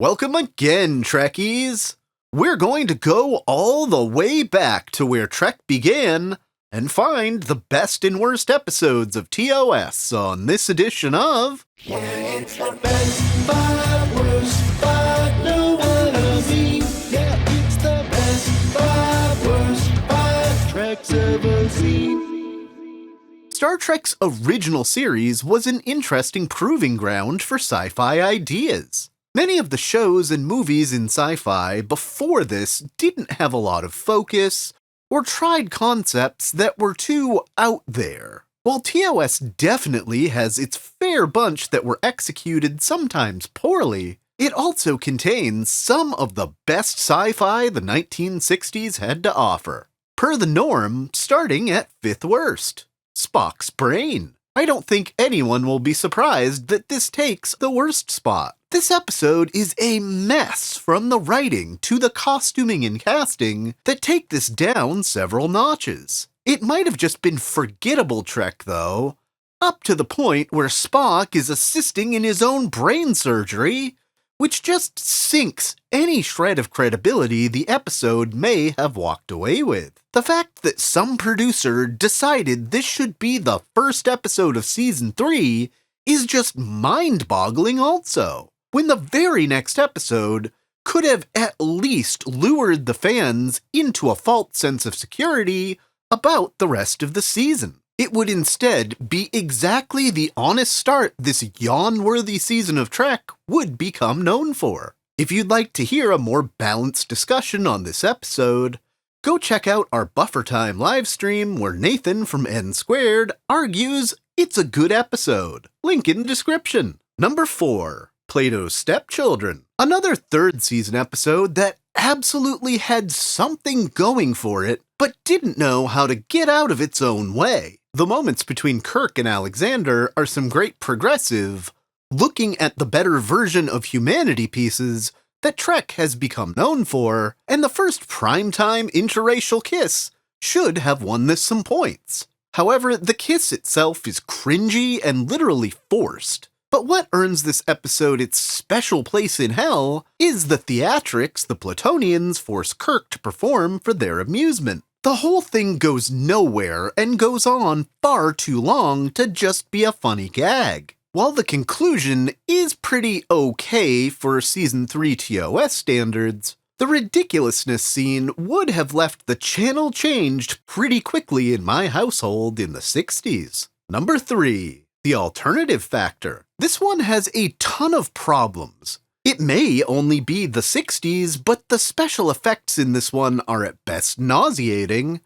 Welcome again, Trekkies! We're going to go all the way back to where Trek began and find the best and worst episodes of TOS on this edition of... Yeah, it's the best five, worst five, no one has seen. Yeah, it's the best five, worst five Trek's ever seen. Star Trek's original series was an interesting proving ground for sci-fi ideas. Many of the shows and movies in sci-fi before this didn't have a lot of focus or tried concepts that were too out there. While TOS definitely has its fair bunch that were executed sometimes poorly, it also contains some of the best sci-fi the 1960s had to offer. Per the norm, starting at fifth worst, Spock's brain. I don't think anyone will be surprised that this takes the worst spot. This episode is a mess from the writing to the costuming and casting that take this down several notches. It might have just been forgettable Trek, though, up to the point where Spock is assisting in his own brain surgery, which just sinks any shred of credibility the episode may have walked away with. The fact that some producer decided this should be the first episode of Season 3 is just mind-boggling also, when the very next episode could have at least lured the fans into a false sense of security about the rest of the season. It would instead be exactly the honest start this yawn-worthy season of Trek would become known for. If you'd like to hear a more balanced discussion on this episode, go check out our Buffer Time livestream where Nathan from N Squared argues it's a good episode. Link in description. Number 4. Plato's Stepchildren. Another third season episode that absolutely had something going for it, but didn't know how to get out of its own way. The moments between Kirk and Alexander are some great progressive, looking at the better version of humanity pieces that Trek has become known for, and the first primetime interracial kiss should have won this some points. However, the kiss itself is cringy and literally forced. But what earns this episode its special place in hell is the theatrics the Platonians force Kirk to perform for their amusement. The whole thing goes nowhere and goes on far too long to just be a funny gag. While the conclusion is pretty okay for Season 3 TOS standards, the ridiculousness scene would have left the channel changed pretty quickly in my household in the 60s. Number 3. The alternative factor. This one has a ton of problems. It may only be the 60s, but the special effects in this one are at best nauseating,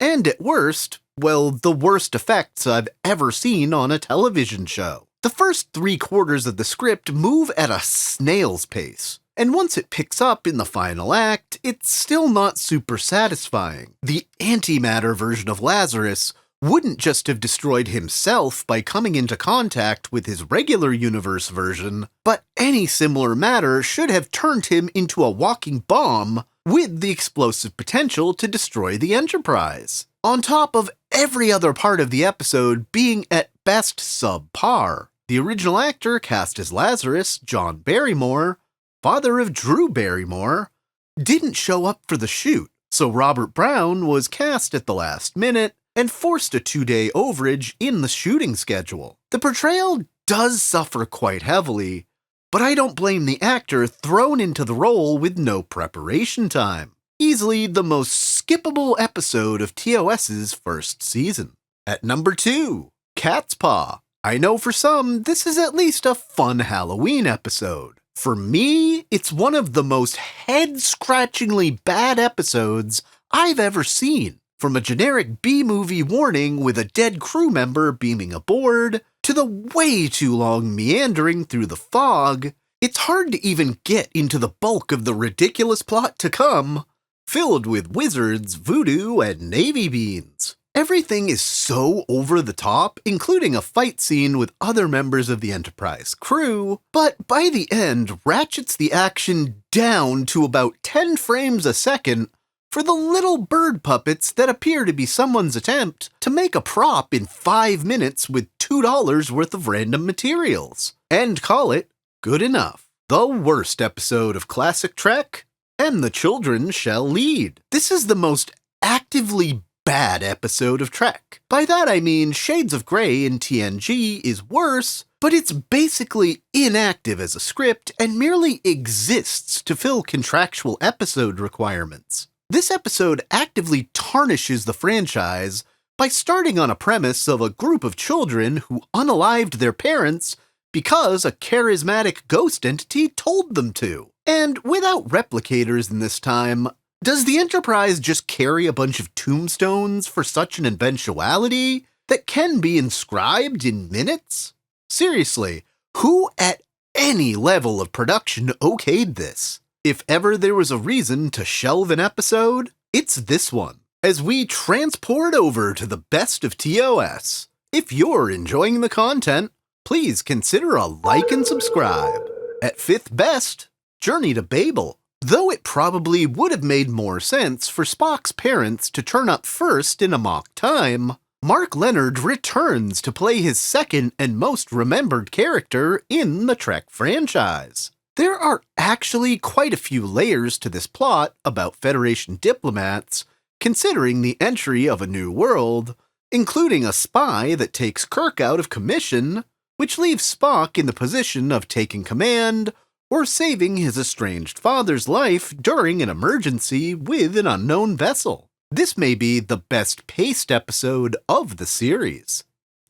and at worst, well, the worst effects I've ever seen on a television show. The first 3/4 of the script move at a snail's pace, and once it picks up in the final act, it's still not super satisfying. The antimatter version of Lazarus wouldn't just have destroyed himself by coming into contact with his regular universe version, but any similar matter should have turned him into a walking bomb with the explosive potential to destroy the Enterprise, on top of every other part of the episode being at best subpar. The original actor cast as Lazarus, John Barrymore, father of Drew Barrymore, didn't show up for the shoot, so Robert Brown was cast at the last minute and forced a 2-day overage in the shooting schedule. The portrayal does suffer quite heavily, but I don't blame the actor thrown into the role with no preparation time. Easily the most skippable episode of TOS's first season. At number 2, Cat's Paw. I know for some, this is at least a fun Halloween episode. For me, it's one of the most head-scratchingly bad episodes I've ever seen. From a generic B-movie warning with a dead crew member beaming aboard, to the way too long meandering through the fog, it's hard to even get into the bulk of the ridiculous plot to come, filled with wizards, voodoo, and navy beans. Everything is so over the top, including a fight scene with other members of the Enterprise crew, but by the end ratchets the action down to about 10 frames a second for the little bird puppets that appear to be someone's attempt to make a prop in 5 minutes with $2 worth of random materials, and call it good enough. the worst episode of classic Trek, and the children shall lead. This is the most actively bad episode of Trek. By that I mean Shades of Grey in TNG is worse, but it's basically inactive as a script and merely exists to fill contractual episode requirements. This episode actively tarnishes the franchise by starting on a premise of a group of children who unalived their parents because a charismatic ghost entity told them to. And without replicators in this time, does the Enterprise just carry a bunch of tombstones for such an eventuality that can be inscribed in minutes? Seriously, who at any level of production okayed this? If ever there was a reason to shelve an episode, it's this one. As we transport over to the best of TOS. If you're enjoying the content, please consider a like and subscribe. At fifth best, Journey to Babel. Though it probably would have made more sense for Spock's parents to turn up first in Amok Time, Mark Leonard returns to play his second and most remembered character in the Trek franchise. There are actually quite a few layers to this plot about Federation diplomats, considering the entry of a new world, including a spy that takes Kirk out of commission, which leaves Spock in the position of taking command or saving his estranged father's life during an emergency with an unknown vessel. This may be the best paced episode of the series.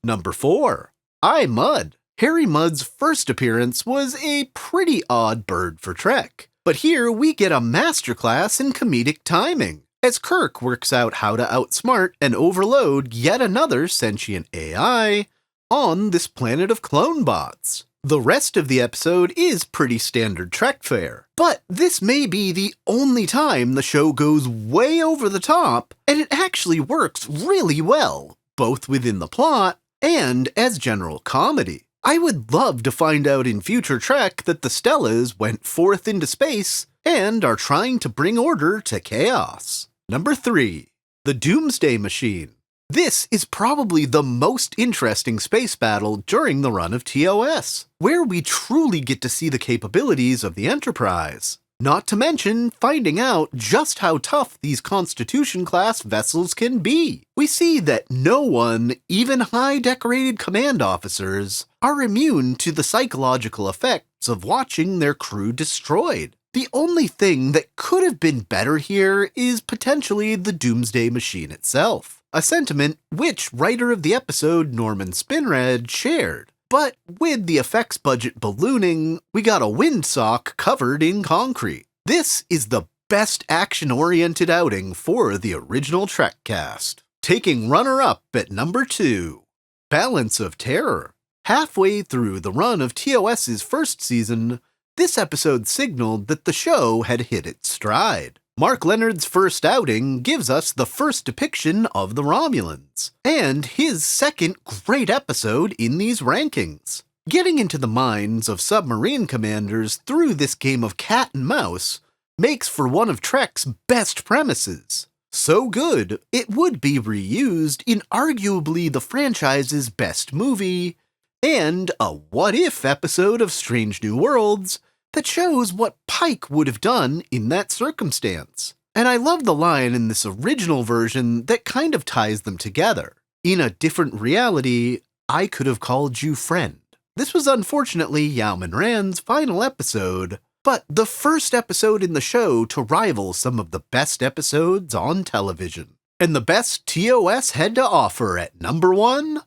Number 4. I, Mudd. Harry Mudd's first appearance was a pretty odd bird for Trek, but here we get a masterclass in comedic timing, as Kirk works out how to outsmart and overload yet another sentient AI on this planet of clone bots. The rest of the episode is pretty standard Trek fare, but this may be the only time the show goes way over the top, and it actually works really well, both within the plot and as general comedy. I would love to find out in future Trek that the Stellas went forth into space and are trying to bring order to chaos. Number 3. The Doomsday Machine. This is probably the most interesting space battle during the run of TOS, where we truly get to see the capabilities of the Enterprise. Not to mention finding out just how tough these Constitution-class vessels can be. We see that no one, even high-decorated command officers, are immune to the psychological effects of watching their crew destroyed. The only thing that could have been better here is potentially the Doomsday Machine itself, a sentiment which writer of the episode Norman Spinrad shared. But with the effects budget ballooning, we got a windsock covered in concrete. This is the best action-oriented outing for the original Trek cast. Taking runner-up at number 2, Balance of Terror. Halfway through the run of TOS's first season, this episode signaled that the show had hit its stride. Mark Leonard's first outing gives us the first depiction of the Romulans, and his second great episode in these rankings. Getting into the minds of submarine commanders through this game of cat and mouse makes for one of Trek's best premises. So good, it would be reused in arguably the franchise's best movie, and a what-if episode of Strange New Worlds that shows what Pike would have done in that circumstance. And I love the line in this original version that kind of ties them together. In a different reality, I could have called you friend. This was unfortunately Yao Min Ran's final episode, but the first episode in the show to rival some of the best episodes on television. And the best TOS had to offer at number 1,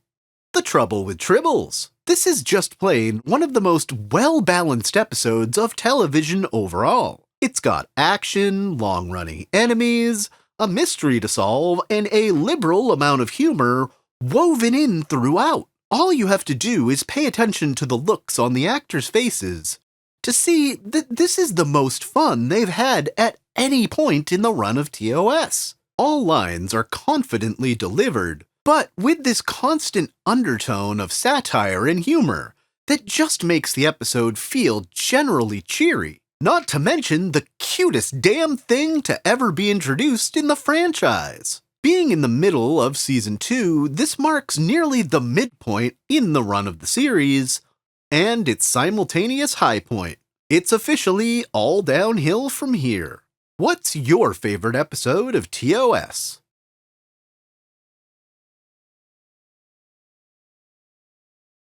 The Trouble with Tribbles. This is just plain one of the most well-balanced episodes of television overall. It's got action, long-running enemies, a mystery to solve, and a liberal amount of humor woven in throughout. All you have to do is pay attention to the looks on the actors' faces to see that this is the most fun they've had at any point in the run of TOS. All lines are confidently delivered, but with this constant undertone of satire and humor that just makes the episode feel generally cheery. Not to mention the cutest damn thing to ever be introduced in the franchise. Being in the middle of Season 2, this marks nearly the midpoint in the run of the series, and its simultaneous high point. It's officially all downhill from here. What's your favorite episode of TOS?